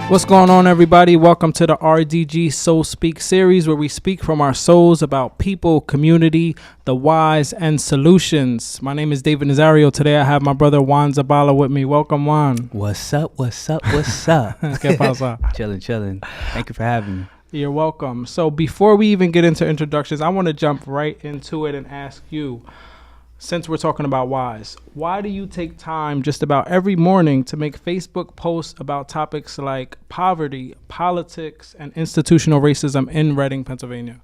What's going on, everybody? Welcome to the RDG Soul Speak series, where we speak from our souls about people, community, the whys, and solutions. My name is David Nazario. Today I have my brother Juan Zabala with me. Welcome, Juan. What's up? ¿Qué pasa? Chilling. Thank you for having me. You're welcome. So before we even get into introductions, I want to jump right into it and ask you, since we're talking about whys, why do you take time just about every morning to make Facebook posts about topics like poverty, politics, and institutional racism in Reading, Pennsylvania?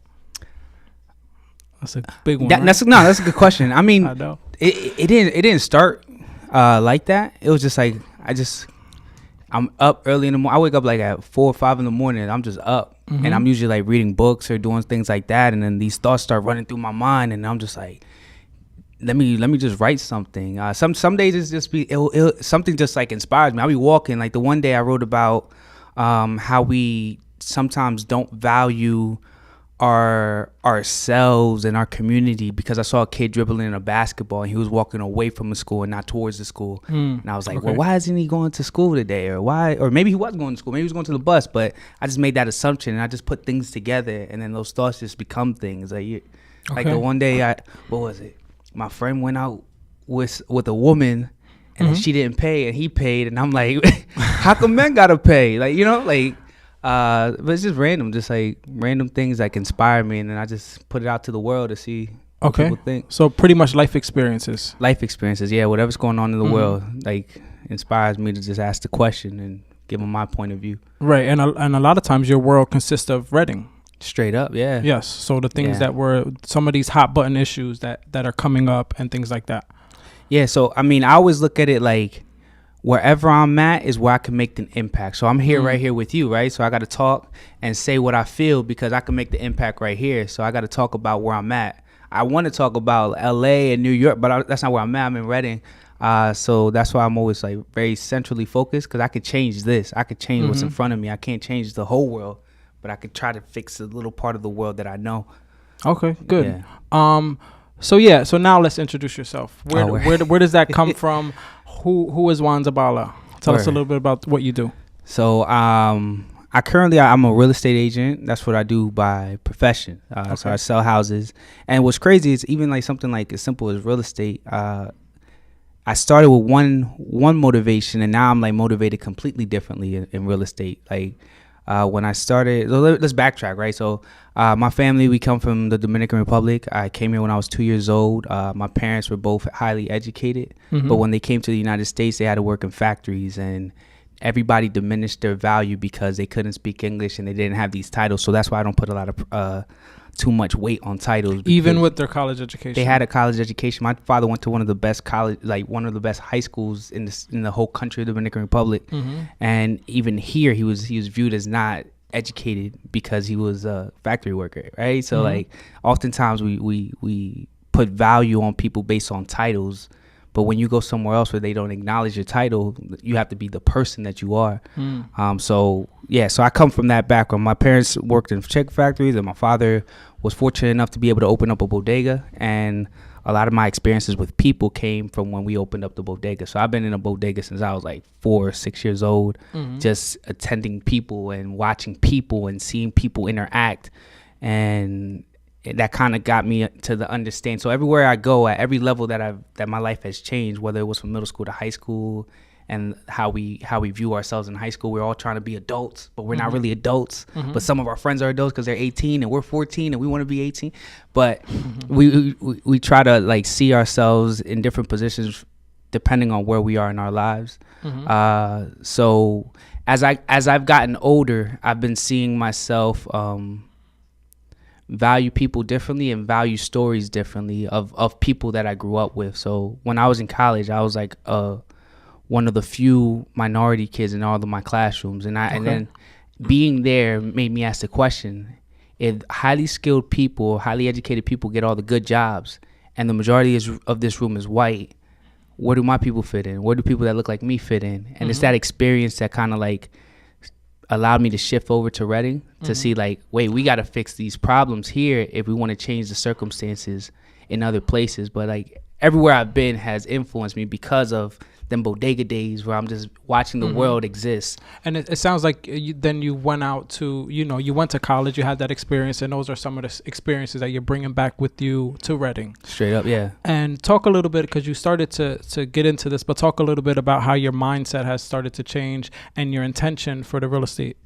That's a big one. That's a good question. I mean, I know. It didn't start like that. It was just like I'm up early in the morning. I wake up like at 4 or 5 in the morning. I'm just up, and I'm usually like reading books or doing things like that. And then these thoughts start running through my mind, and I'm just like, let me just write something. Some days it's just something just like inspires me. I'll be walking. Like the one day I wrote about how we sometimes don't value ourselves and our community, because I saw a kid dribbling in a basketball and he was walking away from the school and not towards the school. And I was like, well, why isn't he going to school today? Or maybe he was going to school. Maybe he was going to the bus. But I just made that assumption, and I just put things together, and then those thoughts just become things. Like the one day what was it? My friend went out with a woman, and then she didn't pay, and he paid, and I'm like, how come men gotta pay? Like, but it's just random things like inspire me, and then I just put it out to the world to see what people think. So pretty much life experiences, yeah. Whatever's going on in the world, like, inspires me to just ask the question and give them my point of view. Right, and a lot of times your world consists of Reading. Straight up, yeah. Yes. So the things that were some of these hot button issues that are coming up and things like that. Yeah. So, I mean, I always look at it like wherever I'm at is where I can make the impact. So I'm here right here with you, right? So I got to talk and say what I feel because I can make the impact right here. So I got to talk about where I'm at. I want to talk about LA and New York, but that's not where I'm at. I'm in Reading. So that's why I'm always like very centrally focused, because I could change this. I could change what's in front of me. I can't change the whole world, but I could try to fix a little part of the world that I know. Okay, good. Yeah. So now let's introduce yourself. Where does that come from? Who is Juan Zabala? Tell us a little bit about what you do. So I'm a real estate agent. That's what I do by profession. So I sell houses. And what's crazy is even like something like as simple as real estate. I started with one motivation, and now I'm like motivated completely differently in real estate. Like, when I started, let's backtrack, right? So my family, we come from the Dominican Republic. I came here when I was 2 years old. My parents were both highly educated, but when they came to the United States, they had to work in factories, and everybody diminished their value because they couldn't speak English and they didn't have these titles. So that's why I don't put a lot of too much weight on titles. Even with their college education, they had a college education. My father went to one of the best one of the best high schools in the whole country of the Dominican Republic, and even here he was viewed as not educated because he was a factory worker, right? So like oftentimes we put value on people based on titles, but when you go somewhere else where they don't acknowledge your title, you have to be the person that you are. So I come from that background. My parents worked in chicken factories, and my father was fortunate enough to be able to open up a bodega. And a lot of my experiences with people came from when we opened up the bodega. So I've been in a bodega since I was like 4 or 6 years old, just attending people and watching people and seeing people interact. And that kind of got me to the understand. So everywhere I go, at every level that my life has changed, whether it was from middle school to high school, and how we view ourselves in high school, we're all trying to be adults, but we're not really adults. But some of our friends are adults because they're 18 and we're 14 and we want to be 18. But we try to like see ourselves in different positions depending on where we are in our lives. So as I've gotten older, I've been seeing myself value people differently and value stories differently of people that I grew up with. So when I was in college, I was like one of the few minority kids in all of my classrooms, and then being there made me ask the question: if highly skilled people, highly educated people get all the good jobs, and the majority of this room is white, where do my people fit in? Where do people that look like me fit in? And it's that experience that kind of like allowed me to shift over to Reading to see like, wait, we got to fix these problems here if we want to change the circumstances in other places. But like everywhere I've been has influenced me because of them bodega days where I'm just watching the world exist. And it sounds like then you went out to, you went to college, you had that experience, and those are some of the experiences that you're bringing back with you to Reading. Straight up, yeah. And talk a little bit, because you started to get into this, but talk a little bit about how your mindset has started to change and your intention for the real estate.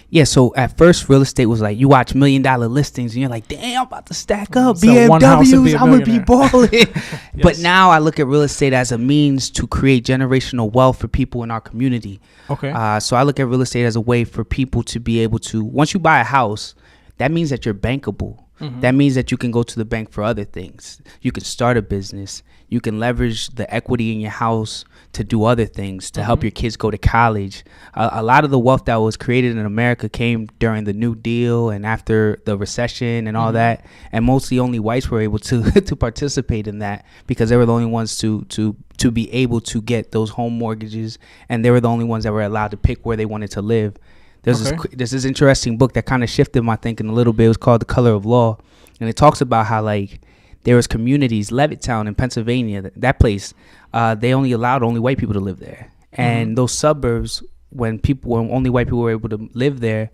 Yeah, so at first, real estate was like, you watch $1 million listings and you're like, damn, I'm about to stack up So one house and be BMWs, a I'm going to be balling. Yes. But now I look at real estate as a means to create generational wealth for people in our community. Okay. So I look at real estate as a way for people to be able to, once you buy a house, that means that you're bankable. That means that you can go to the bank for other things. You can start a business. You can leverage the equity in your house to do other things, to help your kids go to college. A lot of the wealth that was created in America came during the New Deal and after the recession and all that. And mostly only whites were able to to participate in that, because they were the only ones to be able to get those home mortgages. And they were the only ones that were allowed to pick where they wanted to live. There's this interesting book that kind of shifted my thinking a little bit. It was called The Color of Law. And it talks about how, like, there was communities, Levittown in Pennsylvania, that place, they only allowed only white people to live there. And those suburbs, when only white people were able to live there,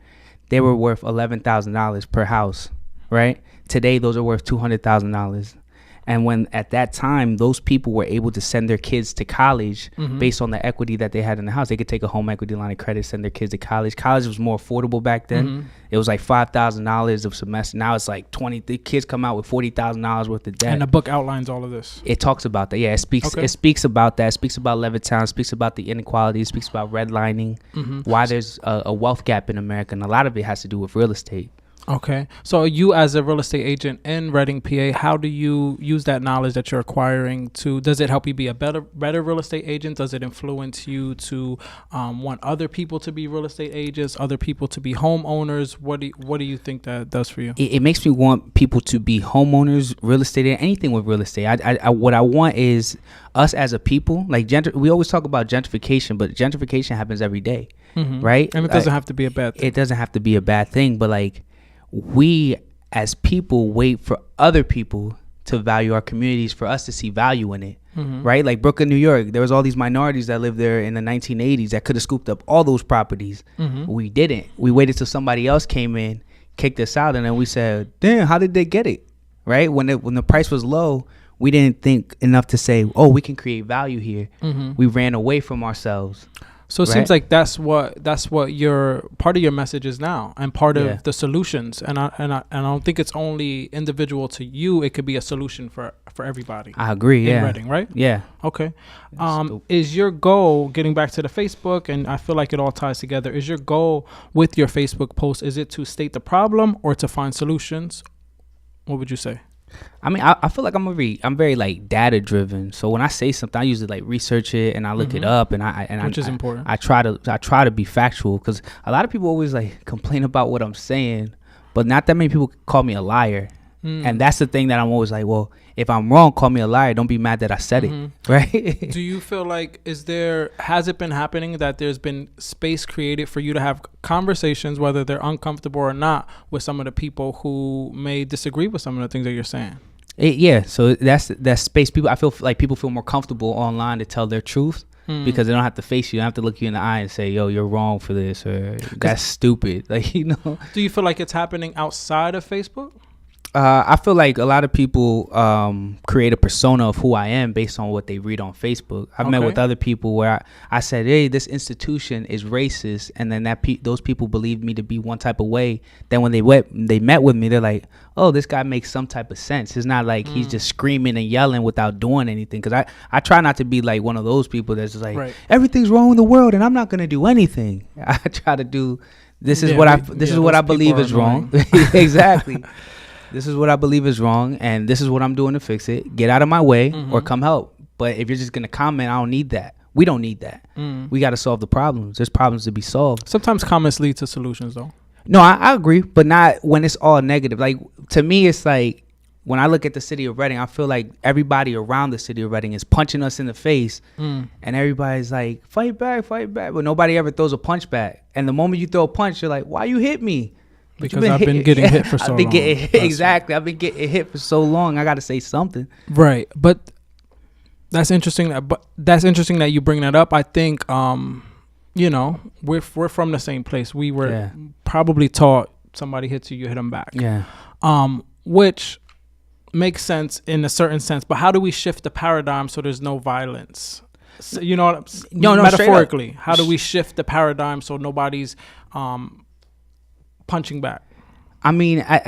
they were worth $11,000 per house, right? Today, those are worth $200,000. And when at that time, those people were able to send their kids to college based on the equity that they had in the house. They could take a home equity line of credit, send their kids to college. College was more affordable back then. It was like $5,000 a semester. Now it's like the kids come out with $40,000 worth of debt. And the book outlines all of this. It talks about that. Yeah, it speaks about that. It speaks about Levittown. It speaks about the inequality. It speaks about redlining, why there's a wealth gap in America. And a lot of it has to do with real estate. Okay. So you, as a real estate agent in Reading, PA, how do you use that knowledge that you're acquiring does it help you be a better real estate agent? Does it influence you to want other people to be real estate agents, other people to be homeowners? What do you think that does for you? It makes me want people to be homeowners, real estate, anything with real estate. What I want is us as a people, like we always talk about gentrification, but gentrification happens every day, right? And it doesn't have to be a bad thing. It doesn't have to be a bad thing, but like, we as people wait for other people to value our communities, for us to see value in it, right? Like Brooklyn, New York, there was all these minorities that lived there in the 1980s that could have scooped up all those properties. We didn't. We waited till somebody else came in, kicked us out, and then we said, damn, how did they get it, right? When the price was low, we didn't think enough to say, oh, we can create value here. We ran away from ourselves. So it seems like that's what your part of your message is now, and part of the solutions. And I don't think it's only individual to you. It could be a solution for everybody. I agree. In Reading, right? Yeah. Okay. Is your goal, getting back to the Facebook, and I feel like it all ties together, is your goal with your Facebook post, is it to state the problem or to find solutions? What would you say? I mean, I feel like I'm very like data driven. So when I say something, I usually like research it and I look it up, which is important. I try to be factual, because a lot of people always like complain about what I'm saying, but not that many people call me a liar. And that's the thing that I'm always like, well, if I'm wrong, call me a liar. Don't be mad that I said it, right? Do you feel like, has it been happening that there's been space created for you to have conversations, whether they're uncomfortable or not, with some of the people who may disagree with some of the things that you're saying? Yeah, so that's space. I feel like people feel more comfortable online to tell their truth. Because they don't have to face you. They don't have to look you in the eye and say, yo, you're wrong for this, or that's stupid. Like, you know. Do you feel like it's happening outside of Facebook? I feel like a lot of people create a persona of who I am based on what they read on Facebook. I've met with other people where I said, hey, this institution is racist, and then those people believed me to be one type of way. Then when they met with me, they're like, oh, this guy makes some type of sense. It's not like he's just screaming and yelling without doing anything. Because I try not to be like one of those people that's just like, everything's wrong in the world and I'm not going to do anything. I try to do, this is what I believe is wrong. Exactly. This is what I believe is wrong, and this is what I'm doing to fix it. Get out of my way or come help. But if you're just going to comment, I don't need that. We don't need that. We got to solve the problems. There's problems to be solved. Sometimes comments lead to solutions, though. No, I agree, but not when it's all negative. Like, to me, it's like, when I look at the city of Reading, I feel like everybody around the city of Reading is punching us in the face, and everybody's like, fight back, but nobody ever throws a punch back. And the moment you throw a punch, you're like, why you hit me? Because I've been getting hit for so long. Exactly. I've been getting hit for so long. I got to say something. Right. But That's interesting. But that's interesting that you bring that up. I think, we're from the same place. We were probably taught somebody hits you, you hit them back. Yeah. Which makes sense in a certain sense. But how do we shift the paradigm so there's no violence? So, metaphorically, how do we shift the paradigm so nobody's punching back? I mean, I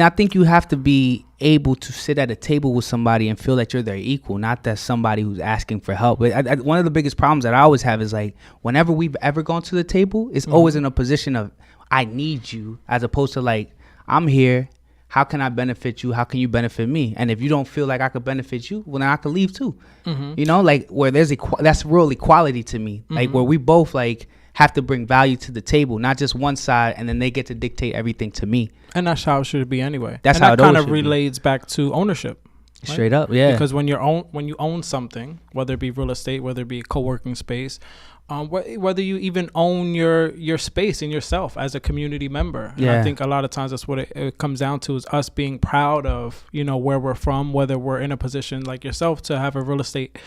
think you have to be able to sit at a table with somebody and feel that you're their equal, not that somebody who's asking for help. But one of the biggest problems that I always have is like whenever we've ever gone to the table, it's always in a position of I need you, as opposed to like I'm here. How can I benefit you? How can you benefit me? And if you don't feel like I could benefit you, well, then I could leave too. Like where there's that's real equality to me. Like where we both like have to bring value to the table, not just one side, and then they get to dictate everything to me. And that's how it should be anyway. That's how it kind of relates back to ownership. Right? Straight up, yeah. Because when you own something, whether it be real estate, whether it be a co-working space, whether you even own your space and yourself as a community member. And I think a lot of times that's what it comes down to, is us being proud of, where we're from, whether we're in a position like yourself to have a real estate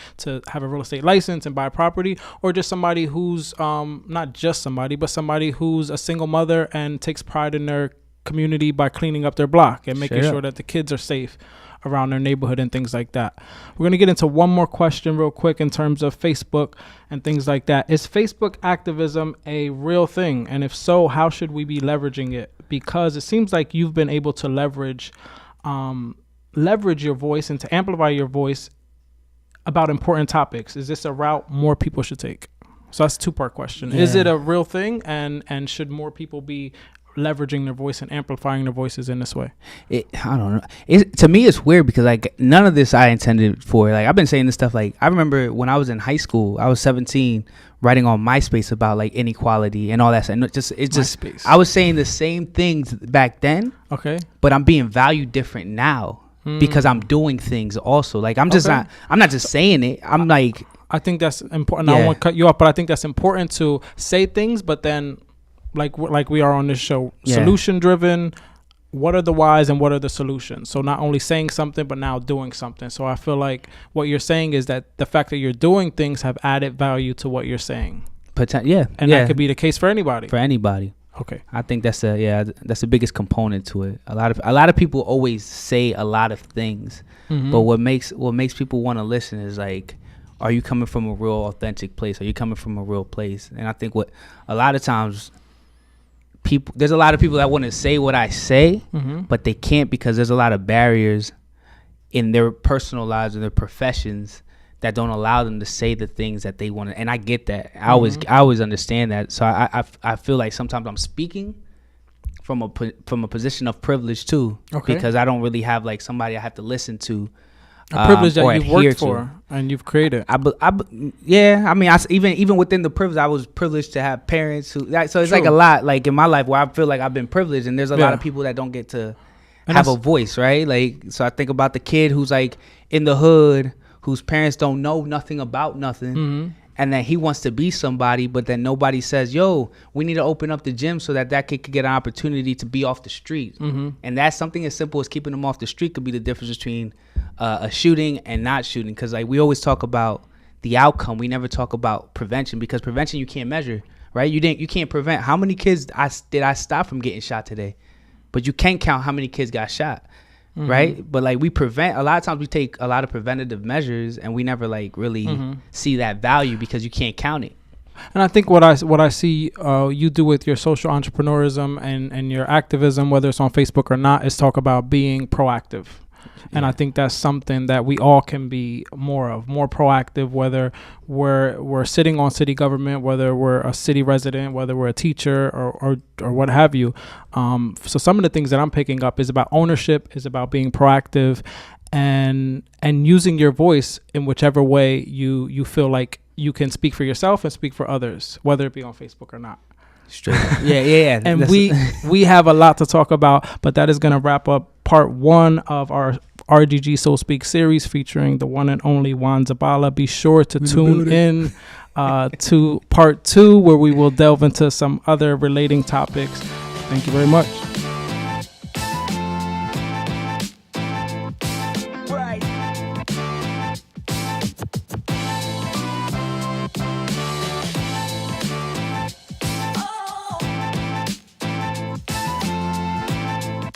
license and buy property, or just somebody who's not just somebody, but somebody who's a single mother and takes pride in their community by cleaning up their block and making sure that the kids are safe around their neighborhood and things like that. We're going to get into one more question real quick in terms of Facebook and things like that. Is Facebook activism a real thing? And if so, how should we be leveraging it? Because it seems like you've been able to leverage your voice and to amplify your voice about important topics. Is this a route more people should take? So that's a two-part question. Is it a real thing? And should more people be leveraging their voice and amplifying their voices in this way? I don't know. To me, it's weird because like none of this I intended for. Like I've been saying this stuff. Like I remember when I was in high school, I was 17, writing on MySpace about like inequality and all that. And MySpace. I was saying the same things back then. Okay. But I'm being valued different now because I'm doing things also. Like I'm not just saying it. I'm like, I think that's important. I won't cut you off, but I think that's important to say things, but then like we are on this show, solution driven. What are the whys and what are the solutions? So not only saying something, but now doing something. So I feel like what you're saying is that the fact that you're doing things have added value to what you're saying. And that could be the case for anybody. Okay. I think that's the biggest component to it. A lot of people always say a lot of things, but what makes people want to listen is like, are you coming from a real authentic place? Are you coming from a real place? And I think what a lot of times there's a lot of people that want to say what I say, but they can't because there's a lot of barriers in their personal lives and their professions that don't allow them to say the things that they want to. And I get that. I always understand that. So I feel like sometimes I'm speaking from a position of privilege too, because I don't really have like somebody I have to listen to. A privilege that you've worked for and you've created. I mean, even within the privilege, I was privileged to have parents who. So it's like a lot, like in my life, where I feel like I've been privileged, and there's a lot of people that don't get to have a voice, right? Like, so I think about the kid who's like in the hood, whose parents don't know nothing about nothing, and then he wants to be somebody, but then nobody says, "Yo, we need to open up the gym so that kid could get an opportunity to be off the street." And that's something as simple as keeping them off the street could be the difference between a shooting and not shooting. Because like we always talk about the outcome, we never talk about prevention, because prevention you can't measure, right? You can't prevent. How many kids did I stop from getting shot today? But you can't count how many kids got shot, right? But like we prevent, a lot of times we take a lot of preventative measures and we never like really see that value because you can't count it. And I think what I see you do with your social entrepreneurism and your activism, whether it's on Facebook or not, is talk about being proactive. And I think that's something that we all can be more proactive, whether we're sitting on city government, whether we're a city resident, whether we're a teacher or what have you. So some of the things that I'm picking up is about ownership, is about being proactive and using your voice in whichever way you feel like you can speak for yourself and speak for others, whether it be on Facebook or not. Straight up. Yeah. And we have a lot to talk about, but that is going to wrap up part 1 of our RDG Soul Speak series featuring the one and only Juan Zabala. Be sure to tune in to part 2, where we will delve into some other relating topics. Thank you very much.